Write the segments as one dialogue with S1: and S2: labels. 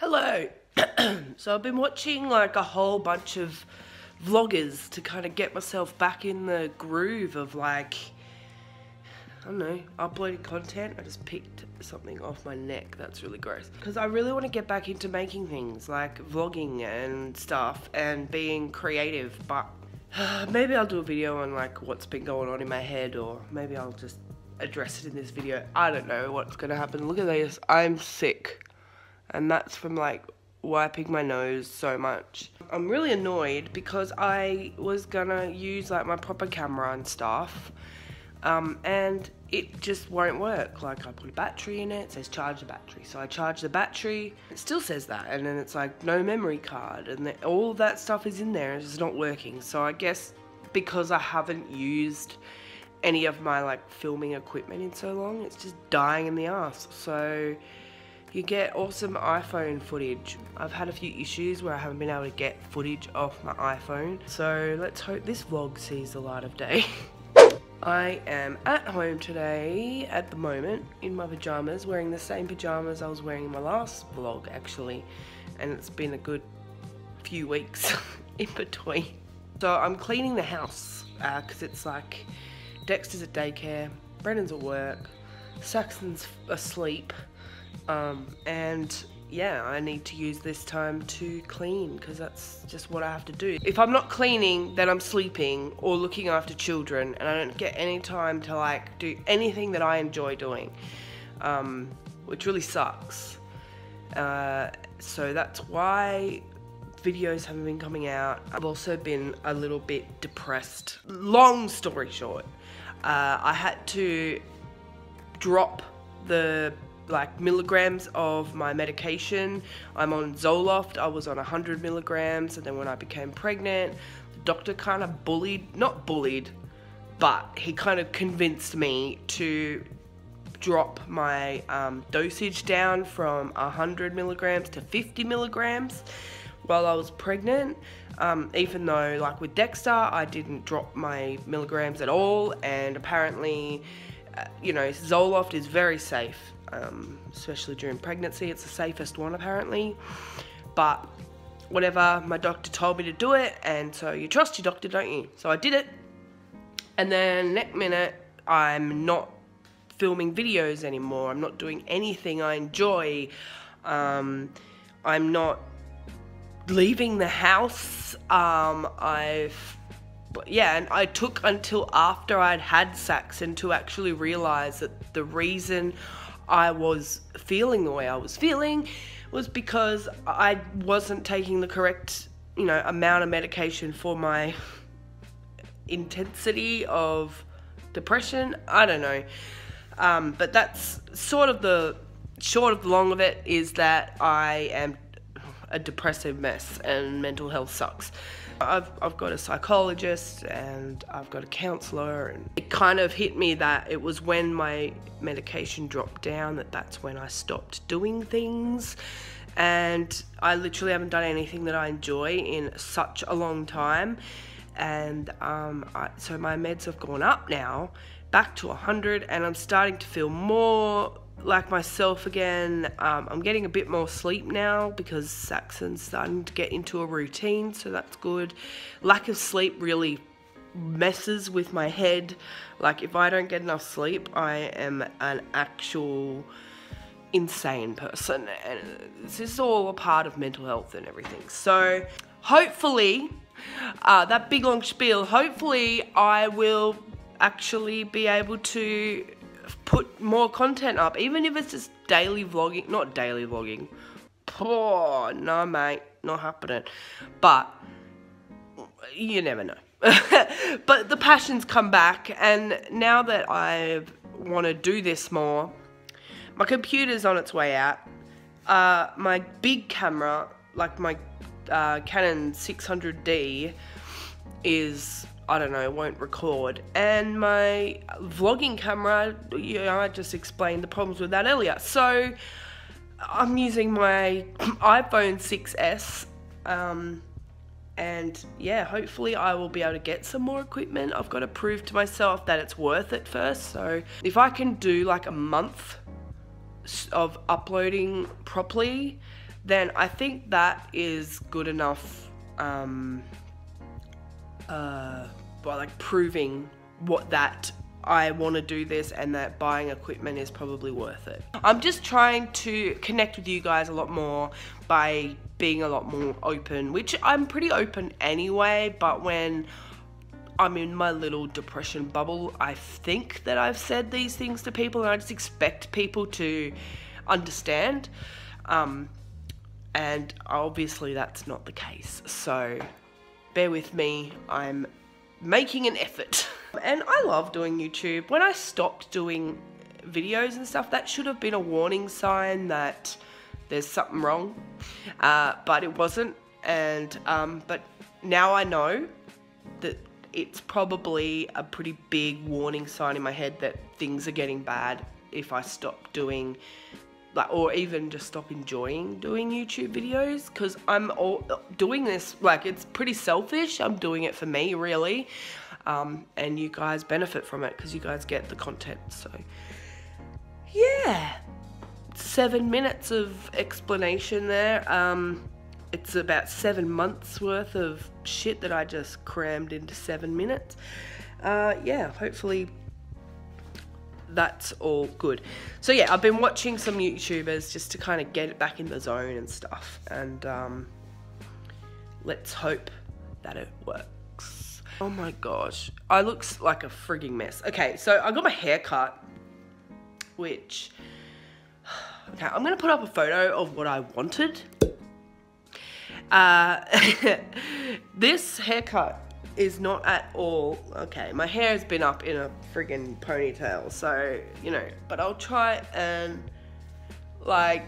S1: Hello. So I've been watching like a whole bunch of vloggers to kind of get myself back in the groove of like, I don't know, uploading content. I just picked something off my neck. That's really gross. Because I really want to get back into making things like vlogging and stuff and being creative, but maybe I'll do a video on like what's been going on in my head, or maybe I'll just address it in this video. I don't know what's gonna happen. Look at this, I'm sick. And that's from like wiping my nose so much. I'm really annoyed because I was gonna use like my proper camera and stuff, and it just won't work. Like I put a battery in it, it says charge the battery. So I charge the battery, it still says that, and then it's like no memory card, and all of that stuff is in there and it's just not working. So I guess because I haven't used any of my like filming equipment in so long, it's just dying in the ass. So you get awesome iPhone footage. I've had a few issues where I haven't been able to get footage off my iPhone. So let's hope this vlog sees the light of day. I am at home today at the moment in my pajamas, wearing the same pajamas I was wearing in my last vlog actually. And it's been a good few weeks in between. So I'm cleaning the house because it's like Dexter's at daycare, Brennan's at work, Saxon's asleep. And yeah, I need to use this time to clean because that's just what I have to do. If I'm not cleaning, then I'm sleeping or looking after children, and I don't get any time to like do anything that I enjoy doing, which really sucks. So that's why videos haven't been coming out. I've also been a little bit depressed. Long story short, I had to drop the milligrams of my medication. I'm on Zoloft. I was on 100 milligrams, and then when I became pregnant, the doctor kind of not bullied, but he kind of convinced me to drop my dosage down from 100 milligrams to 50 milligrams while I was pregnant, even though like with Dexter I didn't drop my milligrams at all, and apparently you know, Zoloft is very safe, especially during pregnancy. It's the safest one apparently, but whatever, my doctor told me to do it, and so you trust your doctor, don't you? So I did it, and then next minute I'm not filming videos anymore. I'm not doing anything I enjoy. I'm not leaving the house. Yeah, and I took until after I'd had Saxon to actually realise that the reason I was feeling the way I was feeling was because I wasn't taking the correct, you know, amount of medication for my intensity of depression. I don't know. But that's sort of the short of the long of it, is that I am a depressive mess and mental health sucks. I've got a psychologist and I've got a counsellor, and it kind of hit me that it was when my medication dropped down that's when I stopped doing things, and I literally haven't done anything that I enjoy in such a long time, and so my meds have gone up now back to 100, and I'm starting to feel more like myself again. I'm getting a bit more sleep now because Saxon's starting to get into a routine, so that's good. Lack of sleep really messes with my head. Like if I don't get enough sleep, I am an actual insane person, and this is all a part of mental health and everything. So hopefully, that big long spiel, hopefully I will actually be able to put more content up, even if it's just daily vlogging. Not daily vlogging, oh no mate, not happening, but you never know. But the passion's come back, and now that I want to do this more, my computer's on its way out. My big camera, like my Canon 600D, is, I don't know, won't record, and my vlogging camera, you know, I just explained the problems with that earlier. So I'm using my iPhone 6S, and yeah, hopefully I will be able to get some more equipment. I've got to prove to myself that it's worth it first. So if I can do like a month of uploading properly, then I think that is good enough, like proving that I want to do this and that buying equipment is probably worth it. I'm just trying to connect with you guys a lot more by being a lot more open, which I'm pretty open anyway, but when I'm in my little depression bubble, I think that I've said these things to people and I just expect people to understand. And obviously that's not the case. So bear with me, I'm making an effort. And I love doing YouTube. When I stopped doing videos and stuff, that should have been a warning sign that there's something wrong, but it wasn't. And but now I know that it's probably a pretty big warning sign in my head that things are getting bad if I stop doing, like, or even just stop enjoying doing YouTube videos, because I'm doing this, like, it's pretty selfish. I'm doing it for me, really. And you guys benefit from it because you guys get the content. So yeah, 7 minutes of explanation there. It's about 7 months worth of shit that I just crammed into 7 minutes. Yeah, hopefully that's all good. So yeah, I've been watching some YouTubers just to kind of get it back in the zone and stuff, and let's hope that it works. Oh my gosh, I look like a frigging mess. Okay, so I got my hair cut, which, okay, I'm gonna put up a photo of what I wanted. This haircut is not at all, okay, my hair has been up in a friggin' ponytail, so, you know, but I'll try and, like,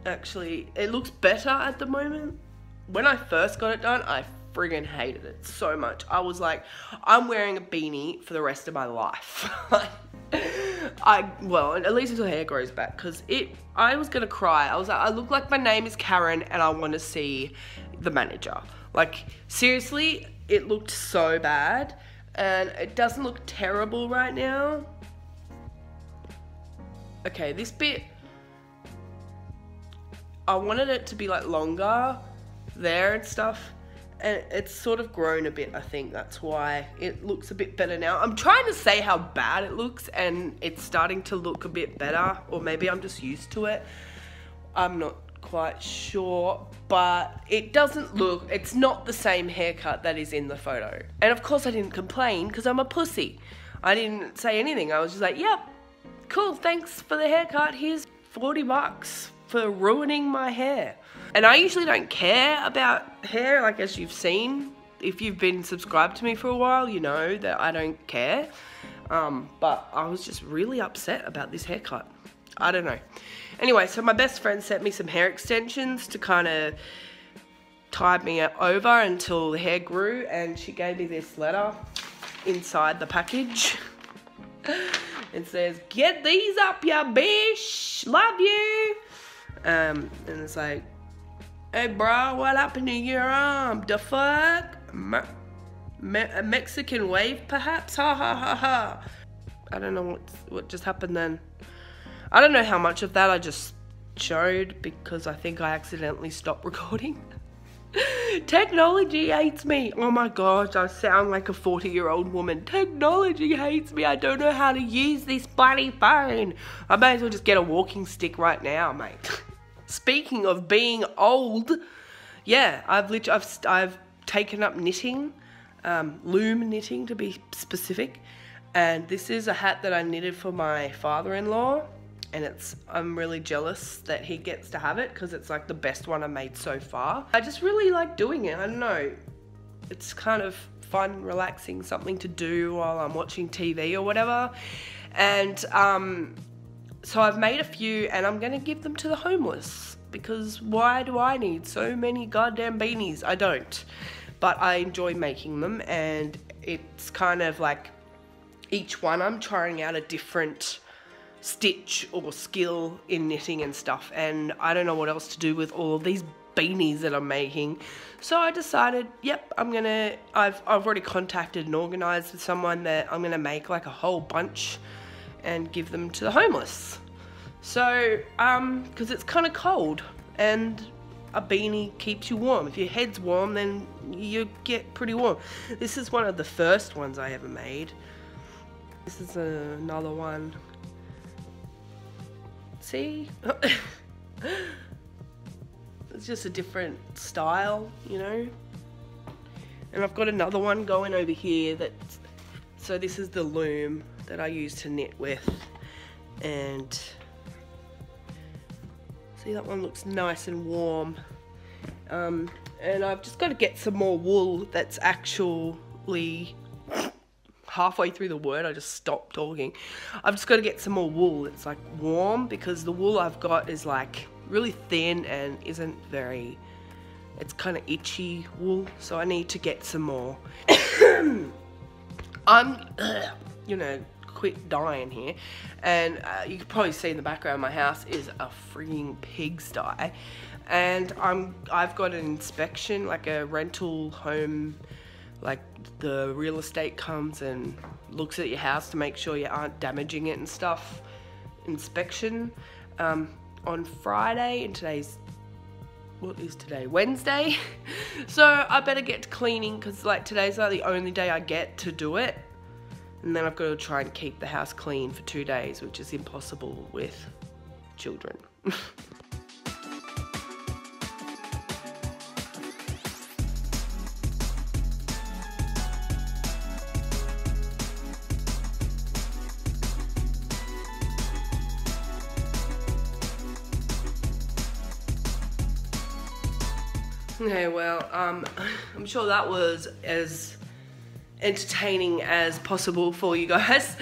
S1: actually, it looks better at the moment. When I first got it done, I friggin' hated it so much. I was like, I'm wearing a beanie for the rest of my life. Well, at least until hair grows back, because I was gonna cry. I was like, I look like my name is Karen and I want to see the manager. Like, seriously, it looked so bad, and it doesn't look terrible right now. Okay, this bit, I wanted it to be like longer there and stuff, and it's sort of grown a bit. I think that's why it looks a bit better now. I'm trying to say how bad it looks, and it's starting to look a bit better, or maybe I'm just used to it. I'm not quite sure, but it doesn't look, it's not the same haircut that is in the photo. And of course I didn't complain because I'm a pussy. I didn't say anything. I was just like, yep, cool, thanks for the haircut. Here's 40 bucks for ruining my hair. And I usually don't care about hair, like, as you've seen. If you've been subscribed to me for a while, you know that I don't care. But I was just really upset about this haircut. I don't know. Anyway, so my best friend sent me some hair extensions to kind of tide me over until the hair grew, and she gave me this letter inside the package. It says, "Get these up, ya bitch, love you." And it's like, "Hey bro, what happened to your arm? The fuck? A Mexican wave perhaps? Ha ha ha ha." I don't know what just happened then. I don't know how much of that I just showed because I think I accidentally stopped recording. Technology hates me. Oh my gosh, I sound like a 40-year-old woman. Technology hates me. I don't know how to use this bloody phone. I may as well just get a walking stick right now, mate. Speaking of being old, yeah, I've taken up knitting, loom knitting to be specific, and this is a hat that I knitted for my father-in-law. And I'm really jealous that he gets to have it because it's like the best one I made so far. I just really like doing it. I don't know. It's kind of fun, relaxing, something to do while I'm watching TV or whatever. And so I've made a few and I'm going to give them to the homeless because why do I need so many goddamn beanies? I don't. But I enjoy making them, and it's kind of like each one I'm trying out a different stitch or skill in knitting and stuff, and I don't know what else to do with all of these beanies that I'm making. So I decided, yep, I've already contacted and organized with someone that I'm gonna make like a whole bunch and give them to the homeless. So because it's kind of cold and a beanie keeps you warm. If your head's warm, then you get pretty warm. This is one of the first ones I ever made. This is another one. See? It's just a different style, you know? And I've got another one going over here so this is the loom that I use to knit with. And see, that one looks nice and warm. And I've just got to get some more wool that's actually halfway through the word. I just stopped talking. I've just got to get some more wool that's like warm, because the wool I've got is like really thin and isn't very, it's kind of itchy wool. So I need to get some more. I'm, you know, quit dying here, and you can probably see in the background my house is a freaking pigsty, and I've got an inspection, like a rental home, like the real estate comes and looks at your house to make sure you aren't damaging it and stuff, inspection on Friday, and what is today, Wednesday? So I better get to cleaning, because like today's like the only day I get to do it. And then I've got to try and keep the house clean for 2 days, which is impossible with children. Okay, well, I'm sure that was as entertaining as possible for you guys.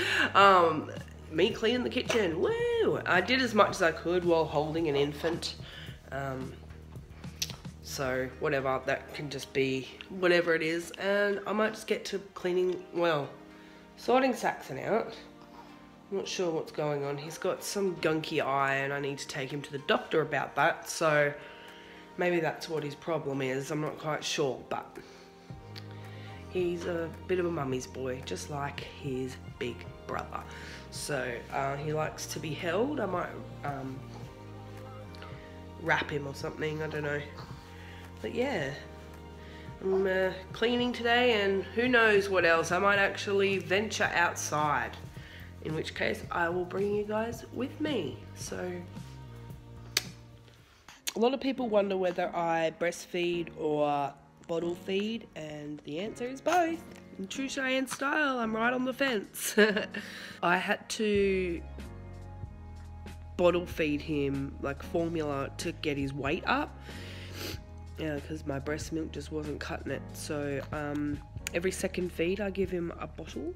S1: Me cleaning the kitchen, woo! I did as much as I could while holding an infant. So whatever, that can just be whatever it is. And I might just get to cleaning, well, sorting Saxon out. I'm not sure what's going on. He's got some gunky eye and I need to take him to the doctor about that. So maybe that's what his problem is. I'm not quite sure, but he's a bit of a mummy's boy, just like his big brother. So he likes to be held. I might wrap him or something, I don't know. But yeah, I'm cleaning today, and who knows what else. I might actually venture outside, in which case I will bring you guys with me. So a lot of people wonder whether I breastfeed or bottle feed, and the answer is both. In true Cheyenne style, I'm right on the fence. I had to bottle feed him like formula to get his weight up, because my breast milk just wasn't cutting it. So every second feed I give him a bottle.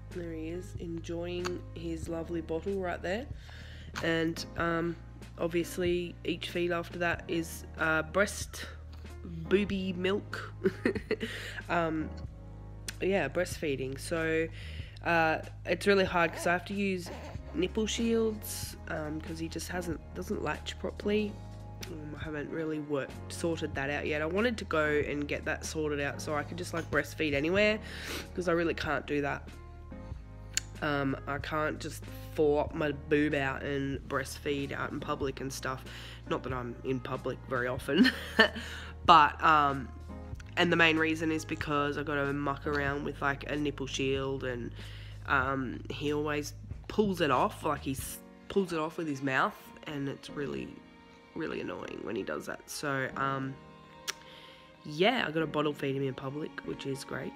S1: There he is, enjoying his lovely bottle right there. And obviously each feed after that is breast booby milk. Yeah, breastfeeding. So it's really hard because I have to use nipple shields because he just doesn't latch properly. I haven't really sorted that out yet. I wanted to go and get that sorted out so I could just like breastfeed anywhere, because I really can't do that. I can't just fall up my boob out and breastfeed out in public and stuff. Not that I'm in public very often. But, and the main reason is because I've got to muck around with like a nipple shield, and he always pulls it off, like he pulls it off with his mouth, and it's really, really annoying when he does that. So, yeah, I got to bottle feed him in public, which is great.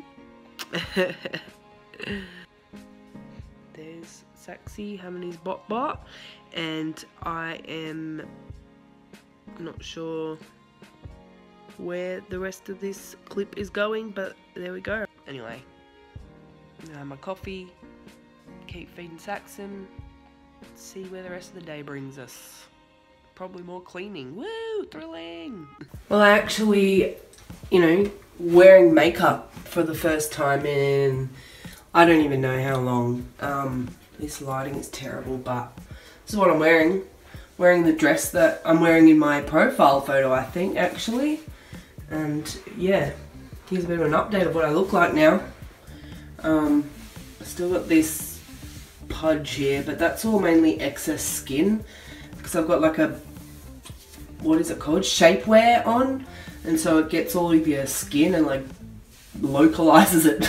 S1: There's Saxy having his bot, and I am not sure where the rest of this clip is going, but there we go. Anyway, my coffee, keep feeding Saxon, see where the rest of the day brings us. Probably more cleaning. Woo, thrilling! Well, I actually, you know, wearing makeup for the first time in I don't even know how long. This lighting is terrible, but this is what I'm wearing. Wearing the dress that I'm wearing in my profile photo, I think, actually. And yeah, here's a bit of an update of what I look like now. I still got this pudge here, but that's all mainly excess skin, because I've got like a what is it called, shapewear on, and so it gets all of your skin and like localizes it.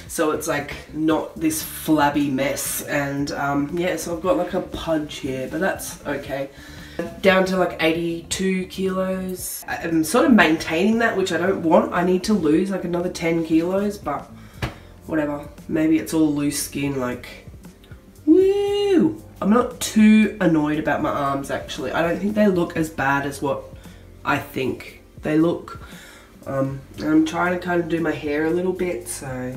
S1: So it's like not this flabby mess. And yeah, so I've got like a pudge here, but that's okay. Down to like 82 kilos. I'm sort of maintaining that, which I don't want. I need to lose like another 10 kilos, but whatever. Maybe it's all loose skin, like, woo! I'm not too annoyed about my arms, actually. I don't think they look as bad as what I think they look. I'm trying to kind of do my hair a little bit, so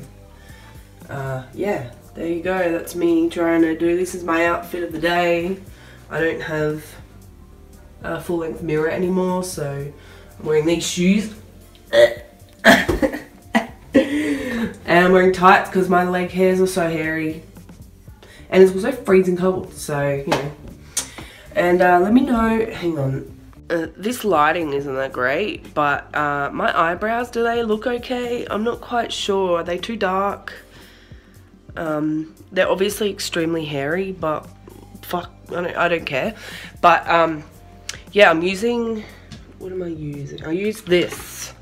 S1: yeah, there you go. That's me trying to do, this is my outfit of the day. I don't have a full-length mirror anymore, so I'm wearing these shoes. And I'm wearing tights because my leg hairs are so hairy. And it's also freezing cold, so, you know. And let me know, hang on. This lighting isn't that great, but my eyebrows, do they look okay? I'm not quite sure. Are they too dark? They're obviously extremely hairy, but fuck, I don't care. But yeah, I'm using, what am I using? I use this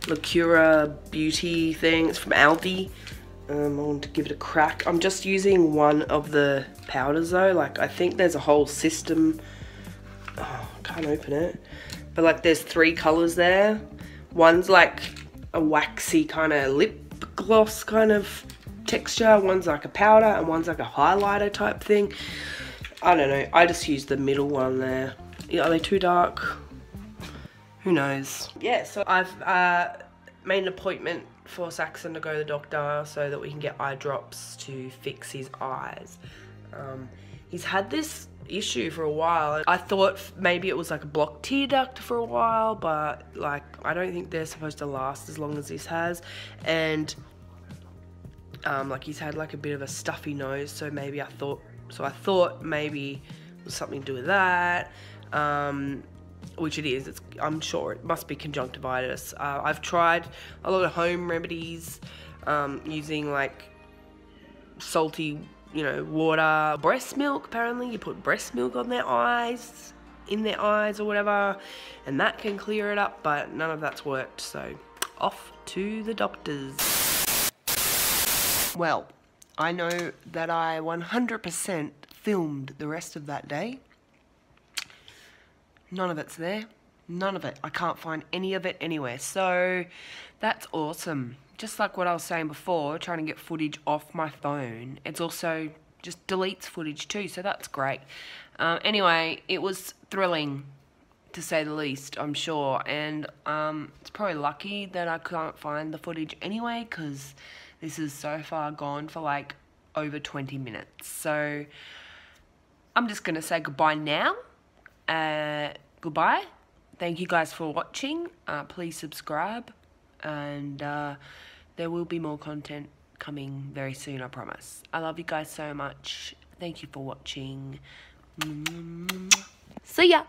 S1: Lacura Beauty thing. It's from Aldi. I want to give it a crack. I'm just using one of the powders though. Like, I think there's a whole system. Oh, I can't open it. But like, there's 3 colors there. One's like a waxy kind of lip gloss kind of texture. One's like a powder, and one's like a highlighter type thing. I don't know. I just used the middle one there. Yeah, are they too dark? Who knows? Yeah, so I've made an appointment for Saxon to go to the doctor so that we can get eye drops to fix his eyes. He's had this issue for a while. I thought maybe it was like a blocked tear duct for a while, but like, I don't think they're supposed to last as long as this has. And like, he's had like a bit of a stuffy nose, so maybe I thought maybe it was something to do with that. Which it is. I'm sure it must be conjunctivitis. I've tried a lot of home remedies, using like salty, you know, water, breast milk. Apparently you put breast milk on their eyes, in their eyes or whatever, and that can clear it up, but none of that's worked, so off to the doctors. Well, I know that I 100% filmed the rest of that day. None of it's there. None of it. I can't find any of it anywhere. So that's awesome. Just like what I was saying before, trying to get footage off my phone. It's also just deletes footage too, so that's great. Anyway, it was thrilling, to say the least, I'm sure. And it's probably lucky that I can't find the footage anyway, because this is so far gone for like over 20 minutes. So I'm just going to say goodbye now. Goodbye. Thank you guys for watching. Please subscribe, and there will be more content coming very soon, I promise. I love you guys so much. Thank you for watching. See ya.